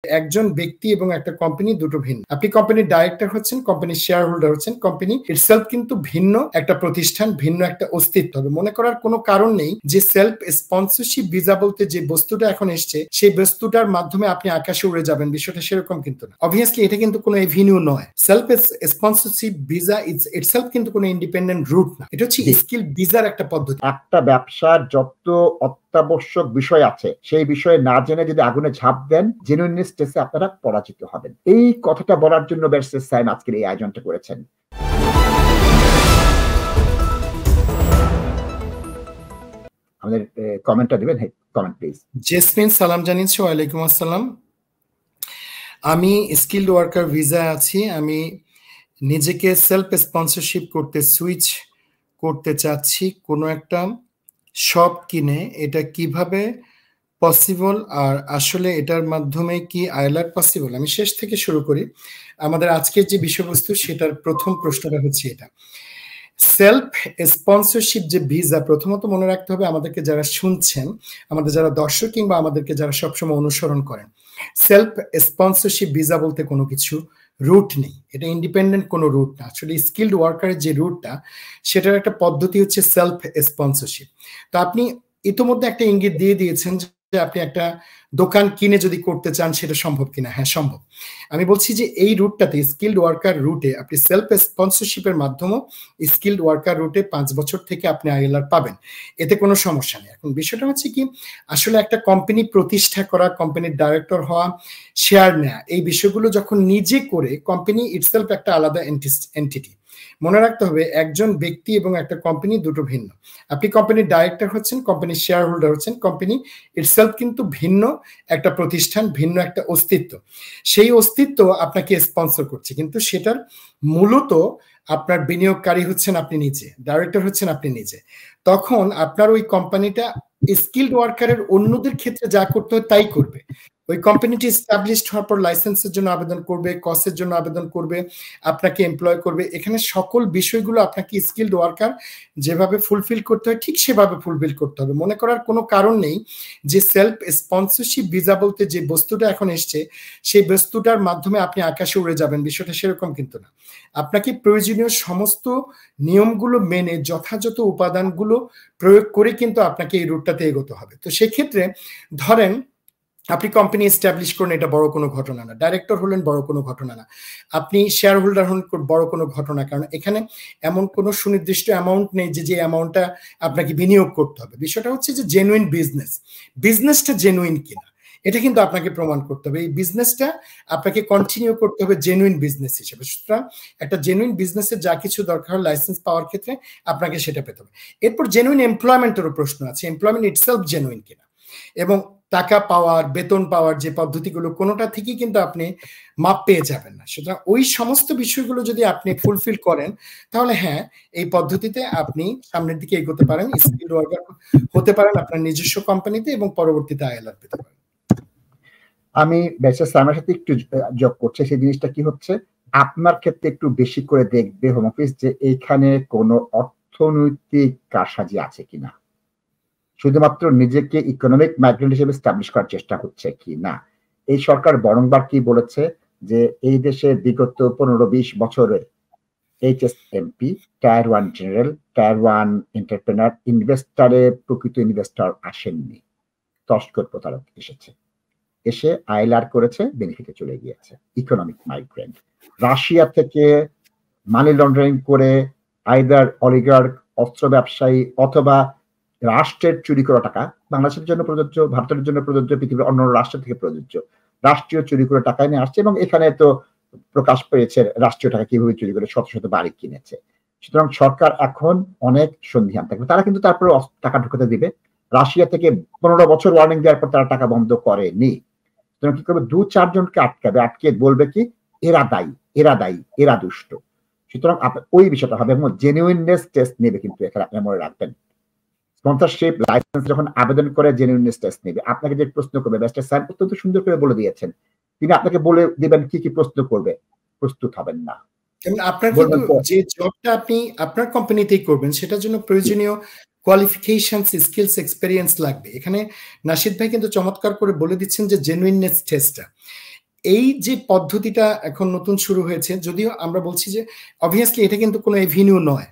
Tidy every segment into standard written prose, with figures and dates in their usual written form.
একজন ব্যক্তি এবং একটা কোম্পানি দুটো ভিন্ন। আপনি কোম্পানির ডাইরেক্টর হচ্ছেন, কোম্পানির শেয়ার হোল্ডার হচ্ছেন, কোম্পানি ইটসেলফ কিন্তু ভিন্ন একটা প্রতিষ্ঠান, ভিন্ন একটা অস্তিত্ব হবে। মনে করার কোনো কারণ নেই যে সেলফ স্পন্সরশিপ ভিসা বলতে যে বস্তুটা এখন এসছে সেই বস্তুটার মাধ্যমে আপনি আকাশে উড়ে যাবেন, বিষয়টা সেরকম কিন্তু না। অবভিয়াসলি এটা কিন্তু কোনো এভিনিউ নয়। সেলফ স্পন্সরশিপ ভিসা ইটসেলফ কিন্তু কোনো ইন্ডিপেন্ডেন্ট রুট না, এটা হচ্ছে স্কিল ভিসার একটা পদ্ধতি। একটা ব্যবসার যত অত্যাবশ্যক বিষয় আছে সেই বিষয়ে না জেনে যদি আগুনে ঝাঁপ দেন, জেনুইননেস টেস্টে আপনারা পরাজিত হবেন। এই কথাটা বলার জন্য ব্যারিস্টার সাইম আজকের এই আয়োজনটা করেছেন। আমাদের কমেন্টটা দিবেন, কমেন্ট প্লিজ। জেসমিন সালাম জানিয়েছি। ওয়ালাইকুম আসসালাম। আমি স্কিলড ওয়ার্কার ভিসা আছি, আমি নিজেকে সেলফ স্পন্সরশিপ করতে সুইচ করতে চাচ্ছি কোনো একটা শপ কিনে, এটা কিভাবে পসিবল, আর আসলে এটার মাধ্যমে কি আইএলআর পসিবল? আমি শেষ থেকে শুরু করি। আমাদের আজকের যে বিষয়বস্তু সেটার প্রথম প্রশ্নটা হচ্ছে এটা, সেলফ স্পন্সরশিপ যে ভিসা, প্রথমত মনে রাখতে হবে আমাদেরকে যারা শুনছেন, আমাদের যারা দর্শক কিংবা আমাদেরকে যারা সবসময় অনুসরণ করেন, সেলফ স্পন্সরশিপ ভিসা বলতে কোনো কিছু রুট নেই, এটা ইন্ডিপেন্ডেন্ট কোনো রুট না। আসলে স্কিলড ওয়ার্কারের যে রুটটা সেটার একটা পদ্ধতি হচ্ছে সেলফ স্পন্সরশিপ। তো আপনি ইতোমধ্যে একটা ইঙ্গিত দিয়ে দিয়েছেন যে আপনি একটা দোকান কিনে যদি করতে চান সেটা সম্ভব কিনা। হ্যাঁ, সম্ভব। আমি বলছি যে এই রুটটাতে স্কিলড ওয়ার্কার রুটে আপনি সেলফ স্পন্সরশিপের মাধ্যমেও স্কিলড ওয়ার্কার রুটে 5 বছর থেকে আপনি আইএলআর পাবেন, এতে কোনো সমস্যা নেই। এখন বিষয়টা হচ্ছে কি, আসলে একটা কোম্পানি প্রতিষ্ঠা করা, কোম্পানির ডাইরেক্টর হওয়া, শেয়ার নেওয়া, এই বিষয়গুলো যখন নিজে করে, কোম্পানি ইটসেলফ একটা আলাদা এন্টিটি। মনে রাখতে হবে একজন ব্যক্তি এবং একটা কোম্পানি দুটো ভিন্ন। আপনি কোম্পানির ডাইরেক্টর হচ্ছেন, কোম্পানির শেয়ার হোল্ডার হচ্ছেন, কোম্পানি ইটসেলফ কিন্তু ভিন্ন একটা প্রতিষ্ঠান, ভিন্ন একটা অস্তিত্ব। সেই অস্তিত্ব আপনাকে স্পন্সর করছে, কিন্তু সেটার মূলত আপনার বিনিয়োগকারী হচ্ছেন আপনি নিজে, ডাইরেক্টর হচ্ছেন আপনি নিজে। তখন আপনার ওই কোম্পানিটা স্কিলড ওয়ার্কারের অন্যদের ক্ষেত্রে যা করতে হয় তাই করবে। ওই কোম্পানিটি এস্টাবলিশড হওয়ার পর লাইসেন্সের জন্য আবেদন করবে, কসের জন্য আবেদন করবে, আপনাকে এমপ্লয় করবে। এখানে সকল বিষয়গুলো আপনাকে স্কিলড ওয়ার্কার যেভাবে ফুলফিল করতে হয় ঠিক সেভাবে ফুলফিল করতে হবে। মনে করার কোনো কারণ নেই যে সেলফ স্পন্সরশিপ ভিসা বলতে যে বস্তুটা এখন এসছে সেই বস্তুটার মাধ্যমে আপনি আকাশে উড়ে যাবেন, বিষয়টা সেরকম কিন্তু না। আপনাকে প্রয়োজনীয় সমস্ত নিয়মগুলো মেনে যথাযথ উপাদানগুলো প্রয়োগ করে কিন্তু আপনাকে এই রুটটাতে এগোতে হবে। তো সেক্ষেত্রে ধরেন আপনি কোম্পানি এস্টাবলিশ করেন, এটা বড় কোনো ঘটনা না। ডাইরেক্টর হলেন, বড় কোনো ঘটনা না। আপনি শেয়ার হোল্ডার হন, বড় কোনো ঘটনা, কারণ এখানে এমন কোনো সুনির্দিষ্ট অ্যামাউন্ট নেই যে অ্যামাউন্টটা আপনাকে বিনিয়োগ করতে হবে। বিষয়টা হচ্ছে যে জেনুইন বিজনেসটা জেনুইন কিনা এটা কিন্তু আপনাকে প্রমাণ করতে হবে। এই বিজনেসটা আপনাকে কন্টিনিউ করতে হবে জেনুইন বিজনেস হিসেবে। সুতরাং একটা জেনুইন বিজনেসের যা কিছু দরকার হয় লাইসেন্স পাওয়ার ক্ষেত্রে আপনাকে সেটা পেতে হবে। এরপর জেনুইন এমপ্লয়মেন্টেরও প্রশ্ন আছে, এমপ্লয়মেন্ট ইটসেলফ জেনুইন কিনা, এবং টাকা পাওয়ার, বেতন পাওয়ার যে পদ্ধতিগুলো কোনোটা থেকেই কিন্তু আপনি মাপ পেয়ে যাবেন না। সুতরাং ওই সমস্ত বিষয়গুলো যদি আপনি ফুলফিল করেন তাহলে হ্যাঁ, এই পদ্ধতিতে আপনি সামনের দিকে এগোতে পারেন, স্কিলড ওয়ার্কার হতে পারেন আপনার নিজস্ব কোম্পানিতে এবং পরবর্তীতে আইএলআর পেতে পারেন। আমি ব্যারিস্টার সাইমের সাথে একটু যোগ করছি, সেই জিনিসটা কি হচ্ছে আপনার ক্ষেত্রে একটু বেশি করে দেখবে হোম অফিস যে এইখানে কোনো অর্থনৈতিক কারসাজি আছে কিনা, শুধুমাত্র নিজেকে ইকোনমিক মাইগ্রেন্ট হিসেবে এস্টাবলিশ করার চেষ্টা হচ্ছে কি না। এই সরকার বরংবার কি বলেছে যে এই দেশে বিগত 15-20 বছরে এইচএসএমপি, টায়ার 1 জেনারেল, টায়ার 1 এন্টারপ্রেনার, ইনভেস্টারে প্রকৃত ইনভেস্টর আসেননি, তস্কর প্রতারক এসে আইএলআর করেছে, বেনিফিটে চলে গিয়েছে, ইকোনমিক মাইগ্রেন্ট। রাশিয়া থেকে মানি লন্ডারিং করে আইদার অলিগার্ক, অস্ত্র ব্যবসায়ী অথবা রাষ্ট্রের চুরি করা টাকা, বাংলাদেশের জন্য প্রযোজ্য, ভারতের জন্য প্রযোজ্য, পৃথিবীর অন্য রাষ্ট্র থেকে প্রযোজ্য, রাষ্ট্রীয় চুরি করে টাকা নিয়ে আসছে এবং এখানে তো প্রকাশ পেয়েছে রাষ্ট্রীয় টাকা কিভাবে চুরি করে শত শত বাড়ি কিনেছে। সুতরাং সরকার এখন অনেক সন্দিহান থাকবে, তারা কিন্তু তারপরে টাকা ঢুকাতে দিবে। রাশিয়া থেকে 15 বছর ওয়ার্নিং দেওয়ার পর তারা টাকা বন্ধ করেনি। সুতরাং কি করবে, 2-4 জনকে আটকাবে, আটকে বলবে কি এরা দায়ী, এরা দুষ্ট। সুতরাং ওই বিষয়টা হবে এবং জেনুইননেস টেস্ট নেবে, কিন্তু এখানে আপনি মনে রাখবেন স্পন্সরশিপ লাইসেন্স যখন আবেদন করে জেনুইননেস টেস্ট নেবে। আপনাকে যে প্রশ্ন করবে, ব্যারিস্টার স্যার অত্যন্ত সুন্দর করে বলে দিয়েছেন, তিনি আপনাকে বলে দিবেন কি কি প্রশ্ন করবে, প্রস্তুত হবেন না। আপনার কিন্তু যে জবটা আপনি আপনার কোম্পানিতেই করবেন সেটার জন্য প্রয়োজনীয় কোয়ালিফিকেশনস, স্কিলস, এক্সপেরিয়েন্স লাগবে। এখানে নাশিদ ভাই কিন্তু চমৎকার করে বলে দিচ্ছেন যে জেনুইননেস টেস্টটা, এই যে পদ্ধতিটা এখন নতুন শুরু হয়েছে, যদিও আমরা বলছি যে অবভিয়াসলি এটা কিন্তু কোনো এভিনিউ নয়,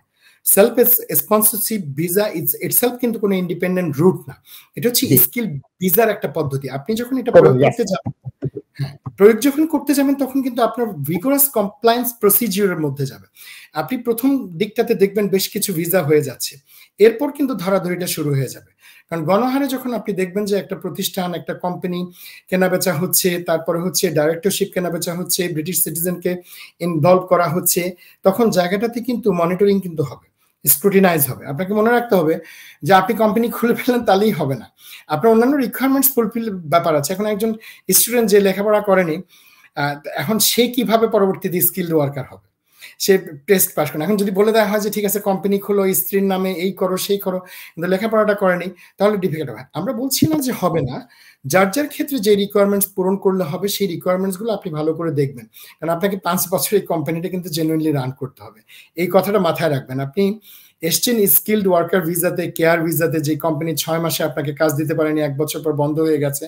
সেলফ স্পন্সরশিপ ভিসা ইটসেলফ কিন্তু কোনো ইন্ডিপেন্ডেন্ট রুট না, এটা হচ্ছে স্কিল ভিসার একটা পদ্ধতি। আপনি যখন এটা প্রয়োগ করতে যাবেন, প্রয়োগ যখন করতে যাবেন তখন কিন্তু আপনার ভিগোরাস কমপ্লায়েন্স প্রসিজিওরের মধ্যে যাবে। আপনি প্রথম দিকটাতে দেখবেন বেশ কিছু ভিসা হয়ে যাচ্ছে, এরপর কিন্তু ধরাধরিটা শুরু হয়ে যাবে। কারণ গণহারে যখন আপনি দেখবেন যে একটা প্রতিষ্ঠান, একটা কোম্পানি কেনাবেচা হচ্ছে, তারপরে হচ্ছে ডাইরেক্টরশিপ কেনাবেচা হচ্ছে, ব্রিটিশ সিটিজেনকে ইনভলভ করা হচ্ছে, তখন জায়গাটাতে কিন্তু মনিটরিং কিন্তু হবে, স্ক্রুটিনাইজ হবে। আপনাকে মনে রাখতে হবে যে আপনি কোম্পানি খুলে ফেলেন তাহলেই হবে না, আপনার অন্যান্য রিকোয়ারমেন্টস ফুলফিল ব্যাপার আছে। এখন একজন স্টুডেন্ট যে লেখাপড়া করেনি, এখন সে কিভাবে পরবর্তীতে স্কিলড ওয়ার্কার হবে? সে টেস্ট পাস করে। এখন যদি বলে দেওয়া হয় যে ঠিক আছে কোম্পানি খোলো, স্ত্রীর নামে এই করো সেই করো, কিন্তু লেখাপড়াটা করেনি, তাহলে ডিফিকাল্ট হবে। আমরা বলছি না যে হবে না, যার যার ক্ষেত্রে যে রিকোয়ারমেন্টস পূরণ করলে হবে সেই রিকোয়ারমেন্টস গুলো আপনি ভালো করে দেখবেন। কারণ আপনাকে 5 বছর এই কোম্পানিটা কিন্তু জেনুইনলি রান করতে হবে, এই কথাটা মাথায় রাখবেন। আপনি এসছেন স্কিলড ওয়ার্কার ভিসাতে, কেয়ার ভিসাতে, যে কোম্পানি 6 মাসে আপনাকে কাজ দিতে পারেনি, 1 বছর পর বন্ধ হয়ে গেছে,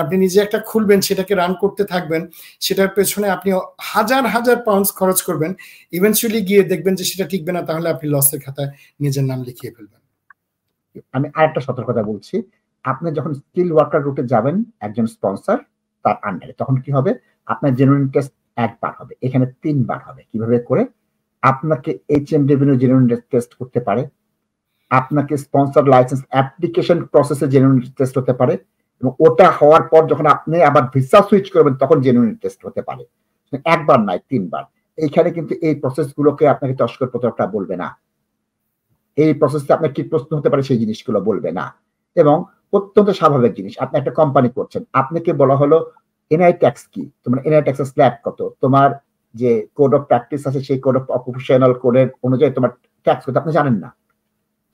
আপনি নিজে একটা খুলবেন, সেটাকে রান করতে থাকবেন, সেটার পেছনে আপনি হাজার হাজার পাউন্ডস খরচ করবেন, ইভেন্চুয়ালি গিয়ে দেখবেন যে সেটা টিকবে না, তাহলে আপনি লসের খাতায় নিজের নাম লিখিয়ে ফেলবেন। আমি আরেকটা সতর্কতা বলছি, আপনি যখন স্কিল ওয়ার্কার রুটে যাবেন একজন স্পন্সর তার আন্ডারে, তখন কি হবে, আপনার জেনুইন টেস্ট একবার হবে, এখানে 3 বার হবে। কিভাবে করে? আপনাকে HMW জেনুইন টেস্ট করতে পারে, আপনাকে স্পন্সর লাইসেন্স অ্যাপ্লিকেশন প্রসেসে জেনুইন টেস্ট হতে পারে, এবং ওটা হওয়ার পর যখন আপনি আবার ভিসা সুইচ করবেন তখন জেনুইন টেস্ট হতে পারে। একবার নয়, 3 বার। এইখানে কিন্তু এই প্রসেসগুলোকে আপনাকে তস্কর পত্রটা বলবে না, এই প্রসেসে আপনার কি প্রশ্ন হতে পারে সেই জিনিসগুলো বলবে না। এবং অত্যন্ত স্বাভাবিক জিনিস, আপনি একটা কোম্পানি করছেন, আপনাকে বলা হলো এনআই ট্যাক্স কি, তোমার এনআই ট্যাক্সের স্ল্যাব কত, তোমার যে কোড অফ প্র্যাকটিস আছে সেই কোড অফ অকুপেশনাল কোডের অনুযায়ী তোমার ট্যাক্স কত আপনি জানেন না।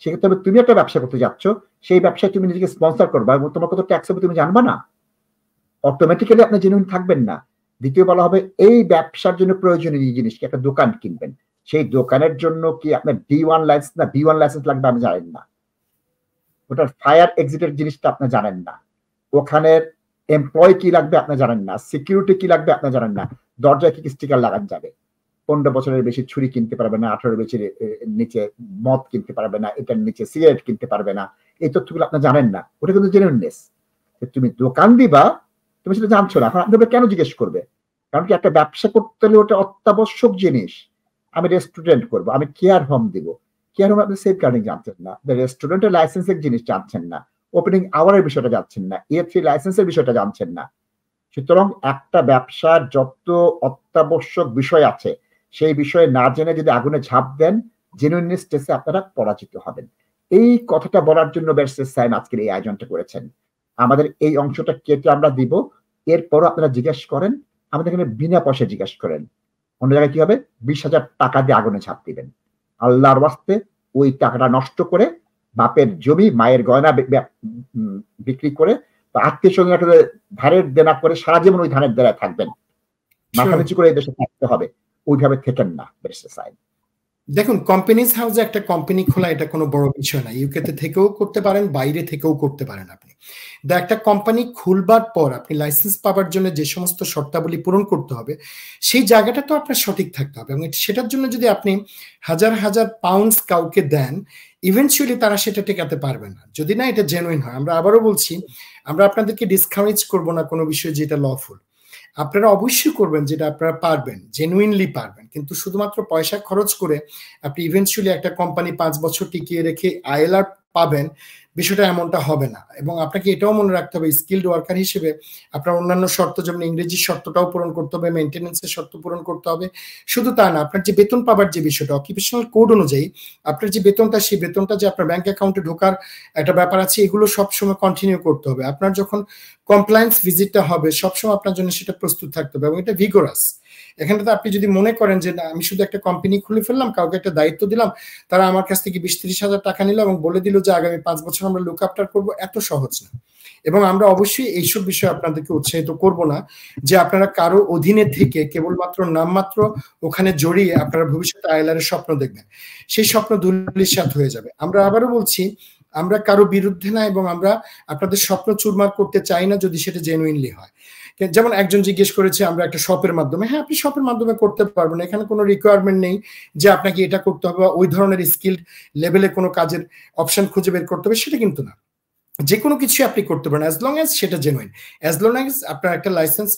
সেক্ষেত্রে তুমি একটা ব্যবসা করতে যাচ্ছ, সেই ব্যবসায় তুমি নিজেকে স্পন্সর করবা এবং তোমার কত ট্যাক্স হবে তুমি জানবা না, অটোমেটিক্যালি আপনি জেনুইন থাকবেন না। দ্বিতীয় বলা হবে এই ব্যবসার জন্য প্রয়োজনীয় জিনিস কি, একটা দোকান কিনবেন, সেই দোকানের জন্য কি আপনার B1 লাইসেন্স না B1 লাইসেন্স লাগবে আমি জানেন না, ওটার ফায়ার এক্সিটের জিনিসটা আপনি জানেন না, ওখানের এমপ্লয় কি লাগবে আপনি জানেন না, সিকিউরিটি কি লাগবে আপনি জানেন না, দরজায় কি স্টিকার লাগানো যাবে, 15 বছরের বেশি ছুরি কিনতে পারবে না, 18 বছরের নিচে মদ কিনতে পারবে না, এটার নিচে সিগারেট কিনতে পারবে না, এই তথ্যগুলো আপনি জানেন না। ওটা কিন্তু জেনুইননেস। তুমি দোকান দিবা, তুমি সেটা জানছো না, এখন আপনাকে কেন জিজ্ঞেস করবে? কারণ কি একটা ব্যবসা করতে হলে ওটা অত্যাবশ্যক জিনিস। আমি রেস্টুরেন্ট করবো, আমি কেয়ার হোম দিব, কেয়ার হোম আপনি সেফ গার্ডিং জানছেন না, রেস্টুরেন্টের লাইসেন্সের জিনিস জানছেন না, ওপেনিং আওয়ারের বিষয়টা জানছেন না, A3 লাইসেন্সের বিষয়টা জানছেন না। সুতরাং একটা ব্যবসার যত অত্যাবশ্যক বিষয় আছে সেই বিষয়ে না জেনে যদি আগুনে ঝাঁপ দেন, জেনুইননেস টেস্টে আপনারা পরাজিত হবেন। এই কথাটা বলার জন্য ব্যারিস্টার সাইম আজকের এই আয়োজনটা করেছেন। আমাদের এই অংশটা কেটে আমরা দিব, এরপরও আপনারা জিজ্ঞেস করেন, আমাদের এখানে বিনা পয়সায় জিজ্ঞেস করেন। অন্য জায়গায় কি হবে, 20,000 টাকা দিয়ে আগুনে ঝাঁপ দিবেন। আল্লাহর ওয়াস্তে ওই টাকাটা নষ্ট করে বাপের জমি মায়ের গয়না বিক্রি করে আত্মীয় স্বজন ধারের দেনা করে সারা জীবন ওই ধানের দেনায় থাকবেন, মাথা নিচু করে এই দেশে থাকতে হবে, ওইভাবে থেকেন না ব্যারিস্টার সাহেব। দেখুন, কোম্পানিজ হাউসে একটা কোম্পানি খোলা এটা কোনো বড় বিষয় না, ইউকেতে থেকেও করতে পারেন, বাইরে থেকেও করতে পারেন। আপনি একটা কোম্পানি খুলবার পর আপনি লাইসেন্স পাওয়ার জন্য যে সমস্ত শর্তাবলী পূরণ করতে হবে সেই জায়গাটা তো আপনার সঠিক থাকতে হবে, এবং সেটার জন্য যদি আপনি হাজার হাজার পাউন্ডস কাউকে দেন, ইভেন্চুয়ালি তারা সেটা টেকাতে পারবে না, যদি না এটা জেনুইন হয়। আমরা আবারও বলছি, আমরা আপনাদেরকে ডিসকারেজ করবো না কোনো বিষয় যেটা লফুল, আপনারা অবশ্যই করবেন যেটা আপনারা পারবেন, জেনুইনলি পারবেন, কিন্তু শুধুমাত্র পয়সা খরচ করে আপনি ইভেন্চুয়ালি একটা কোম্পানি 5 বছর টিকিয়ে রেখে ILR পাবেন, বিষয়টা এমনটা হবে না। এবং আপনাকে এটাও মনে রাখতে হবে, স্কিলড ওয়ার্কার হিসেবে আপনার অন্যান্য শর্ত, যেমন ইংরেজি শর্তটাও পূরণ করতে হবে, মেইনটেনেন্সের শর্ত পূরণ করতে হবে। শুধু তা না, আপনার যে বেতন পাবার যে বিষয়টা, অকুপেশনাল কোড অনুযায়ী আপনার যে বেতনটা, সেই বেতনটা যে আপনার ব্যাংক অ্যাকাউন্টে ঢোকার একটা ব্যাপার আছে, এগুলো সবসময় কন্টিনিউ করতে হবে। আপনার যখন কমপ্লায়েন্স ভিজিটটা হবে সবসময় আপনার জন্য সেটা প্রস্তুত থাকতে হবে, এবং এটা ভিগোরাস। এখানে তো আপনি যদি মনে করেন যে আমি শুধু একটা কোম্পানি খুলে ফেললাম, কাউকে একটা দায়িত্ব দিলাম, তারা আমার কাছ থেকে 20-30 হাজার টাকা নিল এবং বলে দিল যে আগামী 5 বছর আমরা লুক আফটার করবো, এত সহজ না। এবং আমরা অবশ্যই এইসব বিষয়ে আপনাদেরকে উৎসাহিত করব না যে আপনারা কারো অধীনে থেকে কেবলমাত্র নামমাত্র ওখানে জড়িয়ে আপনারা ভবিষ্যতে ILR এর স্বপ্ন দেখবেন, সেই স্বপ্ন ধূলিসাৎ হয়ে যাবে। আমরা আবারও বলছি, আমরা কারো বিরুদ্ধে না, এবং আমরা আপনাদের স্বপ্ন চুরমার করতে চাই না যদি সেটা জেনুইনলি হয়। যেমন একজন জিজ্ঞেস করেছে আমরা একটা শপের মাধ্যমে, হ্যাঁ আপনি শপের মাধ্যমে করতে পারবেন, এখানে কোনো রিকোয়ারমেন্ট নেই যে আপনাকে এটা করতে হবে বা ওই ধরনের স্কিল লেভেলে কোনো কাজের অপশন খুঁজে বের করতে হবে, সেটা কিন্তু না। যে কোনো কিছু আপনি করতে পারেন অ্যাজ লং অ্যাজ সেটা জেনুইন, অ্যাজ লং অ্যাজ আপনার একটা লাইসেন্স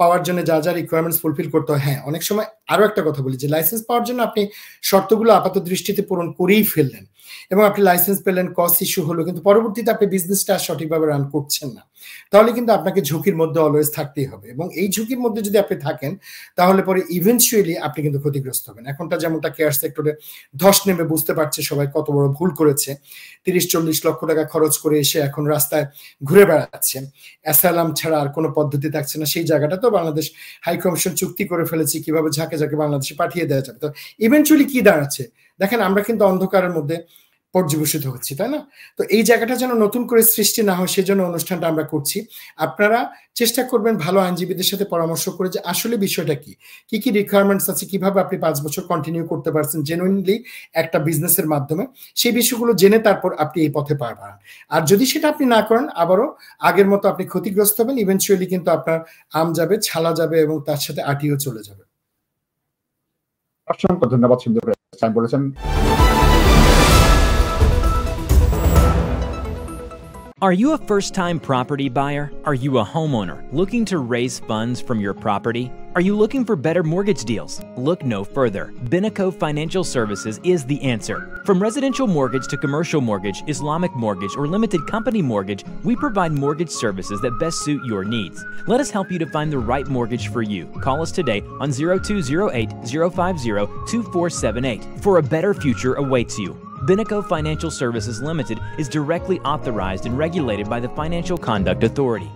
পাওয়ার জন্য যা যা রিকোয়ারমেন্টস ফুলফিল করতে হয়। হ্যাঁ অনেক সময় আরো একটা কথা বলি যে লাইসেন্স পাওয়ার জন্য আপনি শর্তগুলো আপাত দৃষ্টিতে পূরণ করেই ফেললেন এবং আপনি লাইসেন্স পেলেন, কস্ট ইস্যু হলো, কিন্তু পরবর্তীতে আপনি বিজনেসটা সঠিকভাবে রান করছেন না, তাহলে কিন্তু আপনাকে ঝুঁকির মধ্যে অলওয়েজ থাকতেই হবে। এবং এই ঝুঁকির মধ্যে যদি আপনি থাকেন তাহলে পরে ইভেনচুয়ালি আপনি কিন্তু ক্ষতিগ্রস্ত হবেন। এখনটা যেমনটা কেয়ার সেক্টরে ধস নেমে বুঝতে পারছে সবাই কত বড় ভুল করেছে, 30-40 লক্ষ টাকা খরচ করে এসে এখন রাস্তায় ঘুরে বেড়াচ্ছে, অ্যাসাইলাম ছাড়া আর কোনো পদ্ধতি থাকছে না। সেই জায়গাটা তো বাংলাদেশ হাই কমিশন চুক্তি করে ফেলেছি কিভাবে ঝাঁকে ঝাঁকে বাংলাদেশে পাঠিয়ে দেওয়া যাবে। তো ইভেনচুয়ালি কি দাঁড়াচ্ছে দেখেন, আমরা কিন্তু অন্ধকারের মধ্যে পর্যবেসিত হচ্ছি, তাই না? তো এই জায়গাটা যেন নতুন করে সৃষ্টি না হয় সেজন্য অনুষ্ঠানটা আমরা করছি। আপনারা চেষ্টা করবেন ভালো আইনজীবীদের সাথে পরামর্শ করে যে আসলে বিষয়টা কি কি রিকোয়ারমেন্টস আছে, কিভাবে আপনি 5 বছর কন্টিনিউ করতে পারছেন জেনুইনলি একটা বিজনেসের মাধ্যমে, সেই বিষয়গুলো জেনে তারপর আপনি এই পথে পা বাড়ান। আর যদি সেটা আপনি না করেন আবারও আগের মতো আপনি ক্ষতিগ্রস্ত হবেন, ইভেনচুয়ালি কিন্তু আপনার আম যাবে, ছালা যাবে এবং তার সাথে আটিও চলে যাবে। অসংখ্য ধন্যবাদ সুন্দর করে বলেছেন। Are you a first-time property buyer? Are you a homeowner looking to raise funds from your property? Are you looking for better mortgage deals? Look no further. Binaco Financial Services is the answer. From residential mortgage to commercial mortgage, Islamic mortgage, or limited company mortgage, we provide mortgage services that best suit your needs. Let us help you to find the right mortgage for you. Call us today on 0208-050-2478 for a better future awaits you. Binaco Financial Services Limited is directly authorized and regulated by the Financial Conduct Authority.